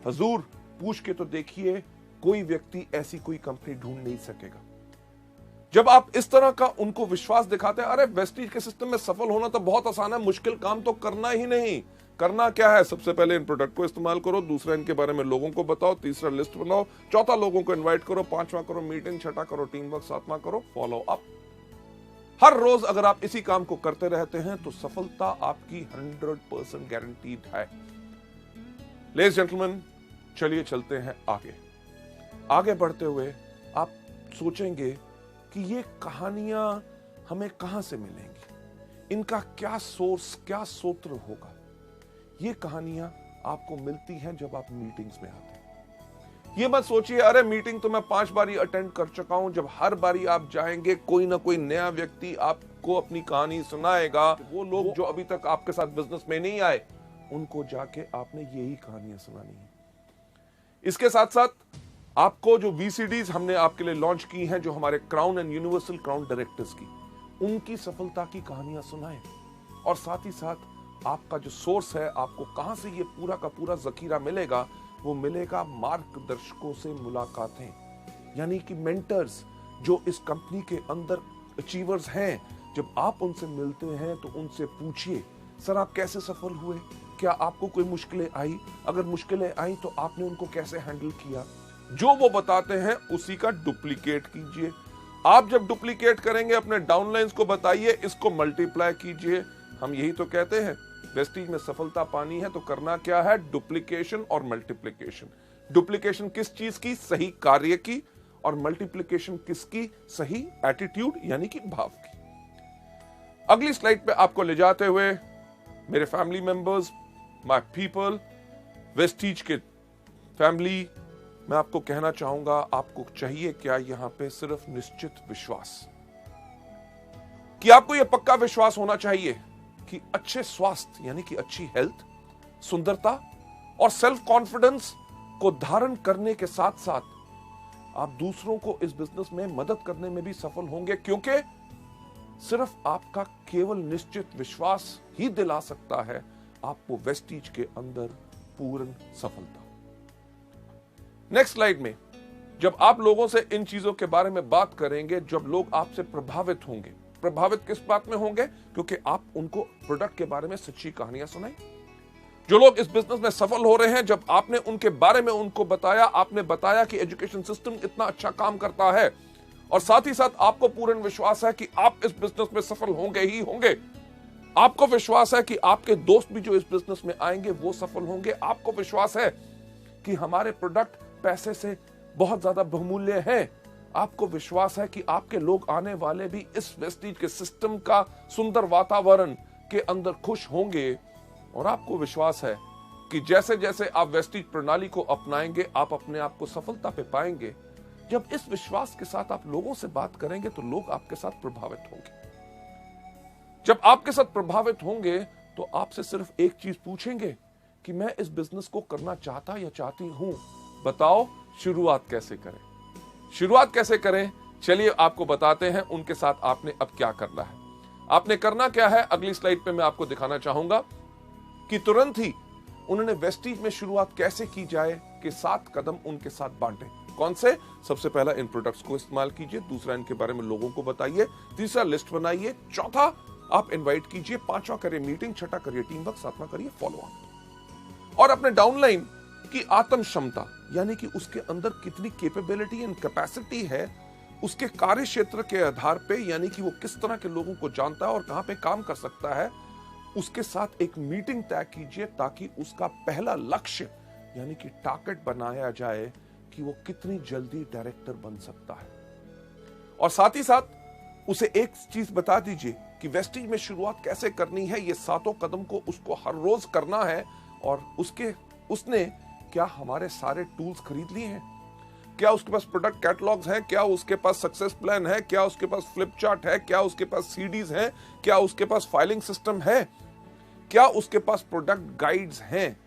हजूर, पूछ के तो देखिए, कोई व्यक्ति ऐसी कोई कंपनी ढूंढ नहीं सकेगा। जब आप इस तरह का उनको विश्वास दिखाते हैं, अरे वेस्टीज के सिस्टम में सफल होना तो बहुत आसान है, मुश्किल काम तो करना ही नहीं। करना क्या है? सबसे पहले इन प्रोडक्ट को इस्तेमाल करो, दूसरा इनके बारे में लोगों को बताओ, तीसरा लिस्ट बनाओ, चौथा लोगों को इनवाइट करो, पांचवा करो मीटिंग, छठा करो टीम वर्क, सातवां करो फॉलो अप। हर रोज अगर आप इसी काम को करते रहते हैं तो सफलता आपकी 100% गारंटीड है। लेडीज जेंटलमैन, चलिए चलते हैं आगे। आगे बढ़ते हुए आप सोचेंगे कि ये कहानियां हमें कहां से मिलेंगी, इनका क्या सोर्स, क्या सूत्र होगा। ये कहानियां आपको मिलती हैं जब आप मीटिंग्स में आते हैं। ये मत सोचिए अरे मीटिंग तो मैं 5 बारी अटेंड कर चुका हूं। जब हर बारी आप जाएंगे, कोई ना कोई नया व्यक्ति आपको अपनी कहानी सुनाएगा। वो लोग जो अभी तक आपके साथ बिजनेस में नहीं आए, उनको जाके आपने यही कहानियां सुनानी है। इसके साथ साथ आपको जो वीसीडीज हमने आपके लिए लॉन्च की हैं, जो हमारे crown and universal crown directors की, उनकी सफलता की कहानियां सुनाएं। और साथ ही साथ आपका जो सोर्स है, आपको कहां से ये पूरा का पूरा जखीरा मिलेगा, वो मिलेगा मार्गदर्शकों से मुलाकातें, यानी कि मेंटर्स जो इस कंपनी के अंदर अचीवर्स हैं। जब आप उनसे मिलते हैं तो उनसे पूछिए, सर आप कैसे सफल हुए, क्या आपको कोई मुश्किलें आई, अगर मुश्किलें आई तो आपने उनको कैसे हैंडल किया। जो वो बताते हैं उसी का डुप्लीकेट कीजिए। आप जब डुप्लीकेट करेंगे अपने डाउनलाइंस को बताइए, इसको मल्टीप्लाई कीजिए। हम यही तो कहते हैं, वेस्टीज में सफलता पानी है तो करना क्या है, डुप्लीकेशन और मल्टीप्लीकेशन। डुप्लीकेशन किस चीज की, सही कार्य की, और मल्टीप्लीकेशन किसकी, सही एटीट्यूड यानी कि भाव की। अगली स्लाइड पे आपको ले जाते हुए मेरे family members, my people, Vestige के फैमिली, मैं आपको कहना चाहूंगा, आपको चाहिए क्या यहां पे, सिर्फ निश्चित विश्वास। कि आपको यह पक्का विश्वास होना चाहिए कि अच्छे स्वास्थ्य यानी कि अच्छी हेल्थ, सुंदरता और सेल्फ कॉन्फिडेंस को धारण करने के साथ साथ आप दूसरों को इस बिजनेस में मदद करने में भी सफल होंगे, क्योंकि सिर्फ आपका केवल निश्चित विश्वास ही दिला सकता है आपको वेस्टीज के अंदर पूर्ण सफलता। नेक्स्ट स्लाइड में जब आप लोगों से इन चीजों के बारे में बात करेंगे, जब लोग आपसे प्रभावित होंगे, प्रभावित किस बात में होंगे, क्योंकि आप उनको प्रोडक्ट के बारे में सच्ची कहानियां सुनाई। जो लोग इस बिजनेस में सफल हो रहे हैं, जब आपने उनके बारे में उनको बताया, आपने बताया कि एजुकेशन सिस्टम इतना अच्छा काम करता है, और साथ ही साथ आपको पूर्ण विश्वास है कि आप इस बिजनेस में सफल होंगे ही होंगे। आपको विश्वास है कि आपके दोस्त भी जो इस बिजनेस में आएंगे वो सफल होंगे। आपको विश्वास है कि हमारे प्रोडक्ट पैसे से बहुत ज्यादा बहुमूल्य हैं। आपको विश्वास है कि आपके लोग आने वाले भी इस वेस्टीज के सिस्टम का सुंदर वातावरण के अंदर खुश होंगे। और आपको विश्वास है कि जैसे जैसे आप वेस्टीज प्रणाली को अपनाएंगे, आप अपने आप को सफलता पे पाएंगे। जब इस विश्वास के साथ आप लोगों से बात करेंगे तो लोग आपके साथ प्रभावित होंगे। जब आपके साथ प्रभावित होंगे तो आपसे सिर्फ एक चीज पूछेंगे कि मैं इस बिजनेस को करना चाहता या चाहती हूं, बताओ शुरुआत कैसे करें। शुरुआत कैसे करें, चलिए आपको बताते हैं। उनके साथ आपने अब क्या करना है। आपने करना क्या है, अगली स्लाइड पे मैं आपको दिखाना चाहूंगा कि तुरंत ही उन्होंने वेस्टीज में शुरुआत कैसे की जाए कि 7 कदम उनके साथ बांटे। कौन से? सबसे पहला, इन प्रोडक्ट्स को इस्तेमाल कीजिए। दूसरा, इनके बारे में लोगों को बताइए। तीसरा, लिस्ट बनाइए। चौथा, आप इनवाइट कीजिए। पांचवा, करिए मीटिंग। छठा, करिए टीम वर्क। सातवां, करिए फॉलो अप। और अपने डाउनलाइन की आत्म क्षमता यानी कि उसके अंदर कितनी कैपेबिलिटी एंड कैपेसिटी है, उसके कार्य क्षेत्र के आधार पे, यानी कि वो किस तरह के लोगों को जानता है और कहां पे काम कर सकता है, उसके साथ एक मीटिंग तय कीजिए ताकि उसका पहला लक्ष्य यानी कि टारगेट बनाया जाए कि वो कितनी जल्दी डायरेक्टर बन सकता है। और साथ ही साथ उसे एक चीज बता दीजिए कि वेस्टीज में शुरुआत कैसे करनी है। ये 7 कदम को उसको हर रोज करना है। और उसने क्या हमारे सारे टूल्स खरीद लिए हैं? क्या उसके पास प्रोडक्ट कैटलॉग्स हैं? क्या उसके पास सक्सेस प्लान है? क्या उसके पास फ्लिप चार्ट है? क्या उसके पास सीडीज हैं? क्या उसके पास फाइलिंग सिस्टम है? क्या उसके पास प्रोडक्ट गाइड्स हैं?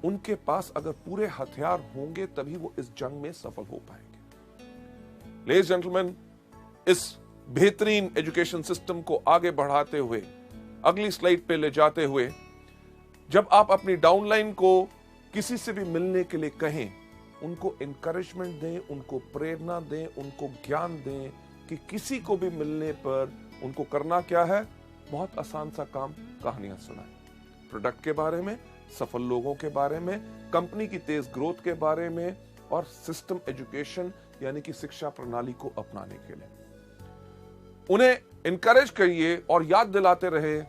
उनके पास अगर पूरे हथियार होंगे तभी वो इस जंग में सफल हो पाएंगे। लेडीज जेंटलमैन, इस बेहतरीन एजुकेशन सिस्टम को आगे बढ़ाते हुए, अगली स्लाइड पे ले जाते हुए, जब आप अपनी डाउनलाइन को किसी से भी मिलने के लिए कहें, उनको इंकरेजमेंट दें, उनको प्रेरणा दें, उनको ज्ञान दें कि किसी को भी मिलने पर उनको करना क्या है। बहुत आसान सा काम, कहानियां सुनाएं। प्रोडक्ट के बारे में, सफल लोगों के बारे में, कंपनी की तेज ग्रोथ के बारे में, और सिस्टम एजुकेशन यानी कि शिक्षा प्रणाली को अपनाने के लिए उन्हें इनकरेज करिए और याद दिलाते रहे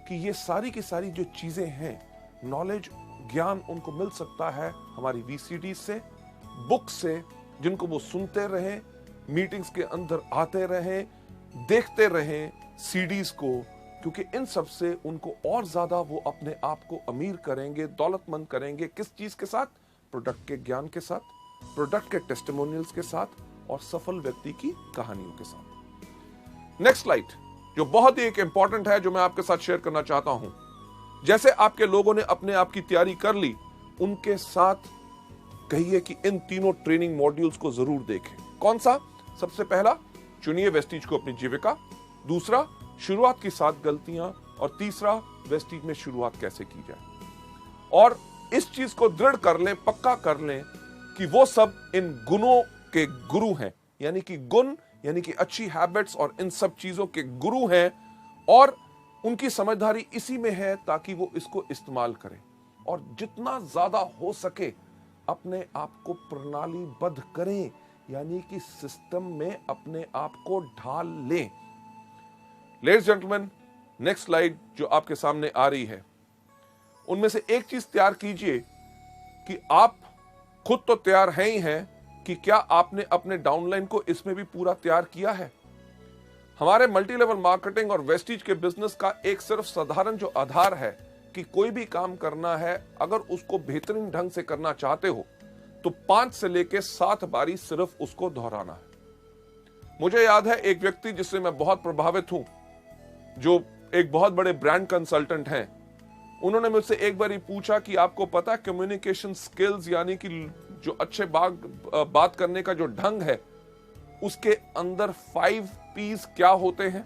कि ये सारी की सारी जो चीजें हैं, नॉलेज, ज्ञान उनको मिल सकता है हमारी वीसीडी से, बुक से, जिनको वो सुनते रहें, मीटिंग्स के अंदर आते रहें, देखते रहें सीडीज को, क्योंकि इन सब से उनको और ज्यादा वो अपने आप को अमीर करेंगे, दौलतमंद करेंगे। किस चीज के साथ? प्रोडक्ट के ज्ञान के साथ, प्रोडक्ट के टेस्टिमोनियल्स के साथ, और सफल व्यक्ति की कहानियों के साथ। नेक्स्ट स्लाइड जो बहुत ही एक इंपॉर्टेंट है, जो मैं आपके साथ शेयर करना चाहता हूं। जैसे आपके लोगों ने अपने आप की तैयारी कर ली, उनके साथ कहिए कि इन तीनों ट्रेनिंग मॉड्यूल्स को जरूर देखें। कौन सा? सबसे पहला, चुनिए वेस्टीज को अपनी जीविका। दूसरा, शुरुआत की 7 गलतियां। और तीसरा, वेस्टीज में शुरुआत कैसे की जाए। और इस चीज को दृढ़ कर लें, पक्का कर लें कि वो सब इन गुणों के गुरु हैं, यानी कि गुण यानी कि अच्छी हैबिट्स और इन सब चीजों के गुरु हैं, और उनकी समझदारी इसी में है ताकि वो इसको इस्तेमाल करें और जितना ज्यादा हो सके अपने आप को प्रणालीबद्ध करें, यानी कि सिस्टम में अपने आप को ढाल लें। लेडीज जेंटलमैन, नेक्स्ट स्लाइड जो आपके सामने आ रही है, उनमें से एक चीज तैयार कीजिए कि आप खुद तो तैयार हैं ही हैं, कि क्या आपने अपने डाउनलाइन को इसमें भी पूरा तैयार किया है। हमारे मल्टी लेवल मार्केटिंग और वेस्टीज के बिजनेस का एक सिर्फ साधारण जो आधार है कि कोई भी काम करना है, अगर उसको बेहतरीन ढंग से करना चाहते हो तो 5 से लेके 7 बारी सिर्फ उसको दोहराना है। मुझे याद है एक व्यक्ति जिससे मैं बहुत प्रभावित हूं, जो एक बहुत बड़े ब्रांड कंसल्टेंट हैं। उन्होंने मुझसे एक बार ही पूछा कि आपको पता है कम्युनिकेशन स्किल्स यानी कि जो अच्छे बात करने का जो ढंग है, उसके अंदर 5 P's क्या होते हैं।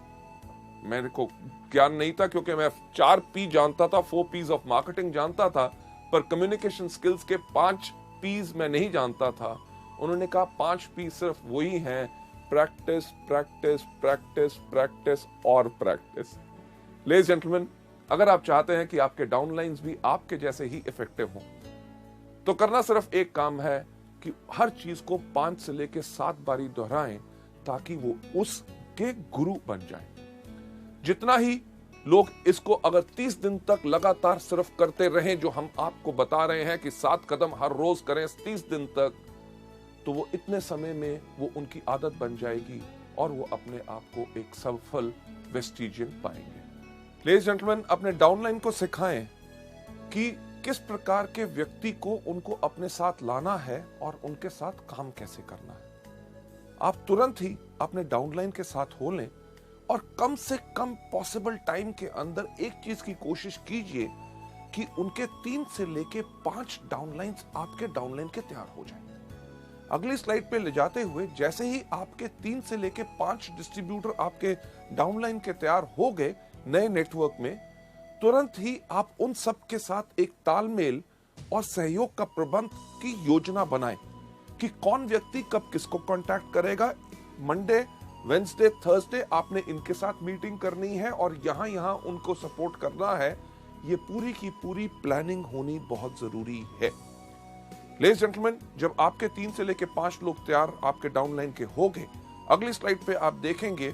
मेरे को ज्ञान नहीं था क्योंकि मैं 4 P जानता था, 4 P's ऑफ मार्केटिंग जानता था, पर कम्युनिकेशन स्किल्स के 5 P's मैं नहीं जानता था। उन्होंने कहा 5 P सिर्फ वही हैं, प्रैक्टिस प्रैक्टिस प्रैक्टिस प्रैक्टिस और प्रैक्टिस। लेडीज जेंटलमैन, अगर आप चाहते हैं कि आपके डाउनलाइंस भी आपके जैसे ही इफेक्टिव हों, तो करना सिर्फ एक काम है कि हर चीज को 5 से लेकर 7 बारी दोहराएं ताकि वो उसके गुरु बन जाएं। जितना ही लोग इसको अगर 30 दिन तक लगातार सिर्फ करते रहें, जो हम आपको बता रहे हैं कि 7 कदम हर रोज करें 30 दिन तक, तो वो इतने समय में वो उनकी आदत बन जाएगी और वो अपने आप को एक सफल वेस्टीजियन पाएंगे। लेडीज जेंटलमैन, अपने डाउनलाइन को सिखाएं कि किस प्रकार के व्यक्ति को उनको अपने साथ लाना है और उनके साथ काम कैसे करना है। आप तुरंत ही अपने डाउनलाइन के साथ हो लें और कम से कम पॉसिबल टाइम के अंदर एक चीज की कोशिश कीजिए कि उनके 3 से लेके 5 डाउनलाइंस आपके डाउनलाइन के तैयार हो जाएं। अगली स्लाइड पे ले जाते हुए, जैसे ही आपके 3 से लेके 5 डिस्ट्रीब्यूटर आपके डाउनलाइन के तैयार हो गए नए नेटवर्क में, तुरंत ही आप उन सब के साथ एक तालमेल और सहयोग का प्रबंध की योजना बनाएं कि कौन व्यक्ति कब किसको कांटेक्ट करेगा। मंडे, वेंसडे, थर्सडे आपने इनके साथ मीटिंग करनी है और यहां उनको सपोर्ट करना है। ये पूरी की पूरी प्लानिंग होनी बहुत जरूरी है। लेडीज जेंटलमैन, जब आपके 3 से लेके 5 लोग तैयार आपके डाउनलाइन के हो गए, अगली स्लाइड पे आप देखेंगे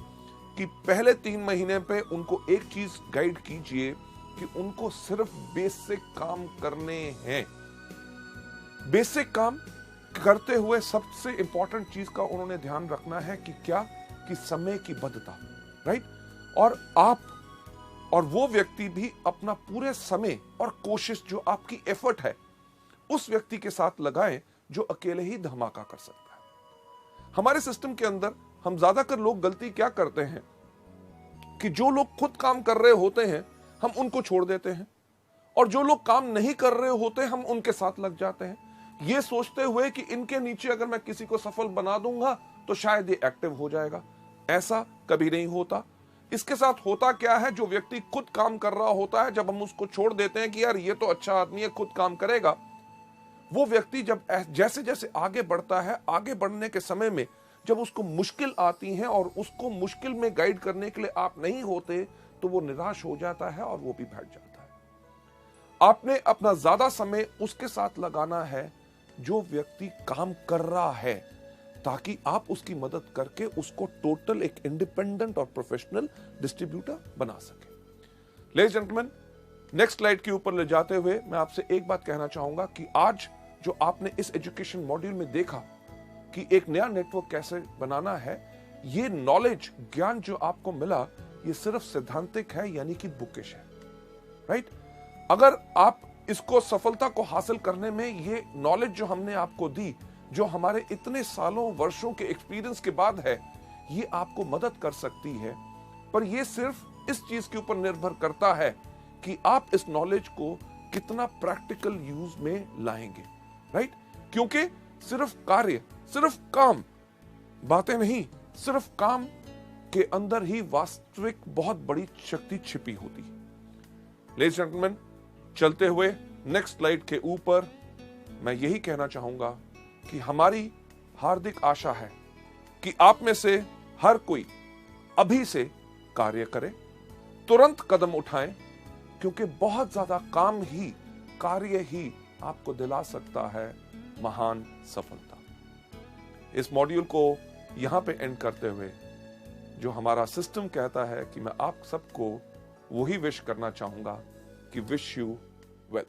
कि पहले 3 महीने पे उनको एक चीज गाइड कीजिए कि उनको सिर्फ बेसिक काम करने हैं। बेसिक काम करते हुए सबसे इंपॉर्टेंट चीज का उन्होंने ध्यान रखना है कि क्या, कि समय की बद्धता, राइट। और आप और वो व्यक्ति भी अपना पूरे समय और कोशिश, जो आपकी एफर्ट है, उस व्यक्ति के साथ लगाएं जो अकेले ही धमाका कर सकता है। हमारे सिस्टम के अंदर हम ज्यादातर लोग गलती क्या करते हैं कि जो लोग खुद काम कर रहे होते हैं हम उनको छोड़ देते हैं, और जो लोग काम नहीं कर रहे होते हम उनके साथ लग जाते हैं, ये सोचते हुए कि इनके नीचे अगर मैं किसी को सफल बना दूंगा तो शायद ये एक्टिव हो जाएगा। ऐसा कभी नहीं होता। इसके साथ होता क्या है, जो व्यक्ति खुद काम कर रहा होता है, जब हम उसको छोड़ देते हैं कि यार ये तो अच्छा आदमी है, खुद काम करेगा, वो व्यक्ति जब जैसे जैसे आगे बढ़ता है, आगे बढ़ने के समय में जब उसको मुश्किल आती है और उसको मुश्किल में गाइड करने के लिए आप नहीं होते, तो वो निराश हो जाता है और वो भी बैठ जाता है। आपने अपना ज्यादा समय उसके साथ लगाना है जो व्यक्ति काम कर रहा है, ताकि आप उसकी मदद करके उसको टोटल एक इंडिपेंडेंट और प्रोफेशनल डिस्ट्रीब्यूटर बना सके। लेडीज जेंटलमैन, नेक्स्ट स्लाइड के ऊपर ले जाते हुए मैं आपसे एक बात कहना चाहूंगा कि आज जो आपने इस एजुकेशन मॉड्यूल में देखा कि एक नया नेटवर्क कैसे बनाना है, ये नॉलेज, ज्ञान जो आपको मिला, ये सिर्फ सैद्धांतिक है, यानी कि बुकिश है, राइट। अगर आप इसको सफलता को हासिल करने में ये नॉलेज जो हमने आपको दी, जो हमारे इतने सालों वर्षों के एक्सपीरियंस के बाद है, ये आपको मदद कर सकती है, पर ये सिर्फ इस चीज के ऊपर निर्भर करता है कि आप इस नॉलेज को कितना प्रैक्टिकल यूज में लाएंगे, राइट? क्योंकि सिर्फ कार्य, सिर्फ काम, बातें नहीं, सिर्फ काम के अंदर ही वास्तविक बहुत बड़ी शक्ति छिपी होती है। लेडीज एंड जेंटलमैन, चलते हुए नेक्स्ट स्लाइड के ऊपर मैं यही कहना चाहूंगा कि हमारी हार्दिक आशा है कि आप में से हर कोई अभी से कार्य करे, तुरंत कदम उठाएं, क्योंकि बहुत ज्यादा काम ही, कार्य ही आपको दिला सकता है महान सफलता। इस मॉड्यूल को यहां पे एंड करते हुए जो हमारा सिस्टम कहता है कि मैं आप सबको वही विश करना चाहूंगा कि विश यू वेल।